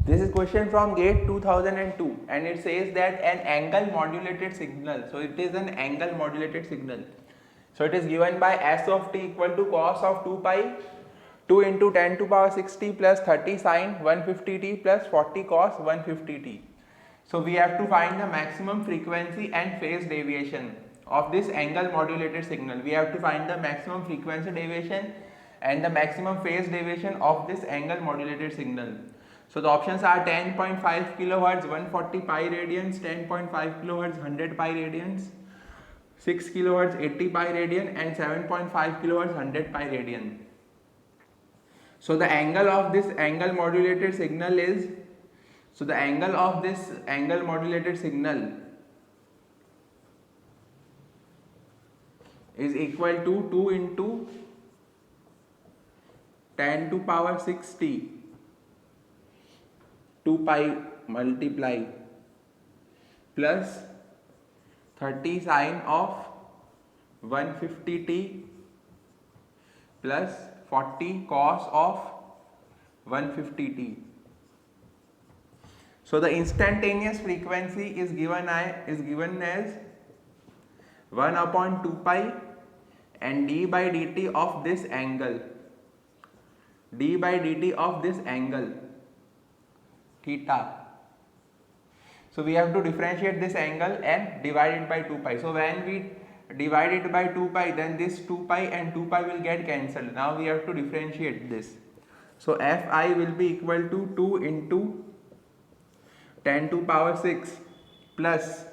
This is question from GATE 2002 and it says that an angle modulated signal. So it is an angle modulated signal. So it is given by S of t equal to cos of 2 pi 2 into 10 to power 60 plus 30 sin 150t plus 40 cos 150t. So we have to find the maximum frequency and phase deviation of this angle modulated signal. We have to find the maximum frequency deviation and the maximum phase deviation of this angle modulated signal. So the options are 10.5 kilohertz 140 pi radians, 10.5 kilohertz 100 pi radians, 6 kilohertz 80 pi radian and 7.5 kilohertz 100 pi radian. So the angle of this angle modulated signal is, so the angle of this angle modulated signal is equal to 2 into 10 to power 60 2 pi multiply plus 30 sine of 150t plus 40 cos of 150t. So the instantaneous frequency is given as 1 upon 2 pi and d by dt of this angle, theta. So we have to differentiate this angle and divide it by 2 pi. So when we divide it by 2 pi, then this 2 pi and 2 pi will get cancelled. Now we have to differentiate this. So Fi will be equal to 2 into 10 to power 6 plus,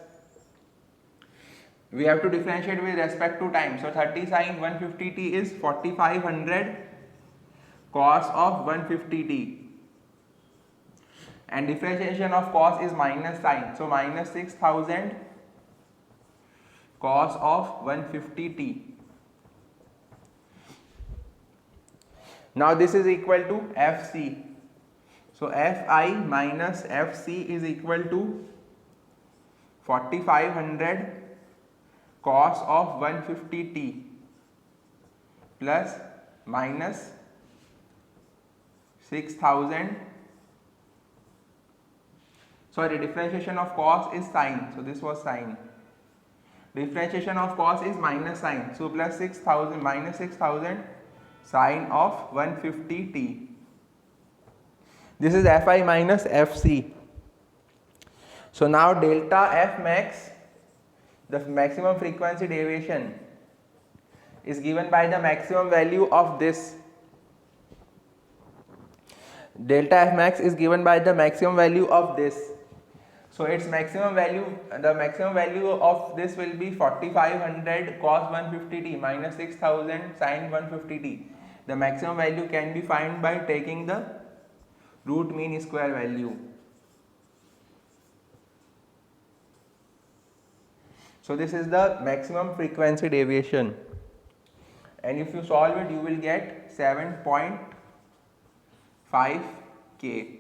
we have to differentiate with respect to time. So 30 sin 150t is 4500 cos of 150t. And differentiation of cos is minus sine, so minus 6000 cos of 150t. Now this is equal to Fc. So Fi minus Fc is equal to 4500 cos of 150t plus minus 6000. Sorry, differentiation of cos is sine, so this was sine. Differentiation of cos is minus sine, so plus 6000 minus 6000 sine of 150t. This is Fi minus Fc. So now delta F max, the maximum frequency deviation, is given by the maximum value of this. Delta F max is given by the maximum value of this. So its maximum value, the maximum value of this will be 4500 cos 150t minus 6000 sin 150t. The maximum value can be found by taking the root mean square value. So this is the maximum frequency deviation, and if you solve it you will get 7.5 k.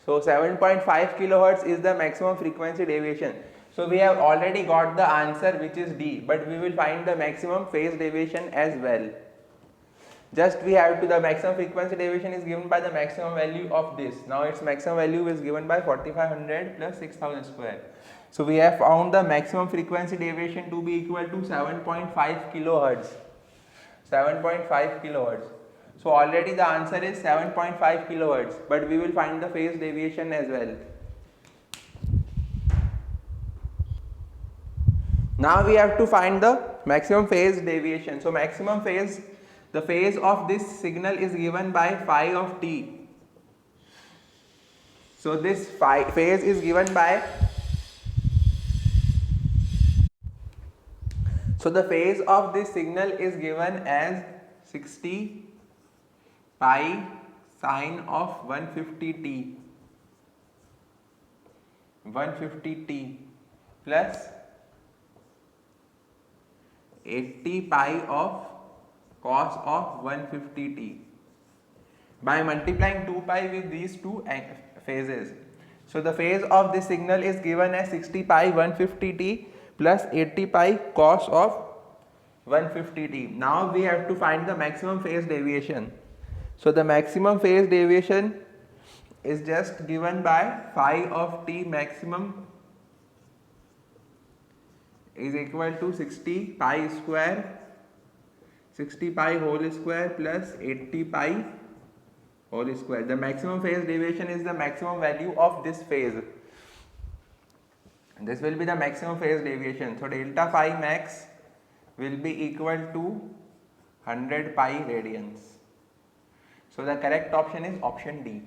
So 7.5 kilohertz is the maximum frequency deviation. So we have already got the answer, which is D, but we will find the maximum phase deviation as well. Just we have to, the maximum frequency deviation is given by the maximum value of this. Now its maximum value is given by 4500 plus 6000 square. So we have found the maximum frequency deviation to be equal to 7.5 kilohertz. 7.5 kilohertz. So already the answer is 7.5 kilohertz, but we will find the phase deviation as well. Now we have to find the maximum phase deviation. So maximum phase, the phase of this signal is given by phi of t. So this phase is given by, so the phase of this signal is given as 60 pi sine of 150t plus 80 pi of cos of 150t by multiplying 2 pi with these two phases. So the phase of this signal is given as 60 pi 150t plus 80 pi cos of 150t. Now we have to find the maximum phase deviation. So the maximum phase deviation is just given by phi of t maximum is equal to 60 pi square, 60 pi whole square plus 80 pi whole square. The maximum phase deviation is the maximum value of this phase. This will be the maximum phase deviation. So delta phi max will be equal to 100 pi radians. So the correct option is option D.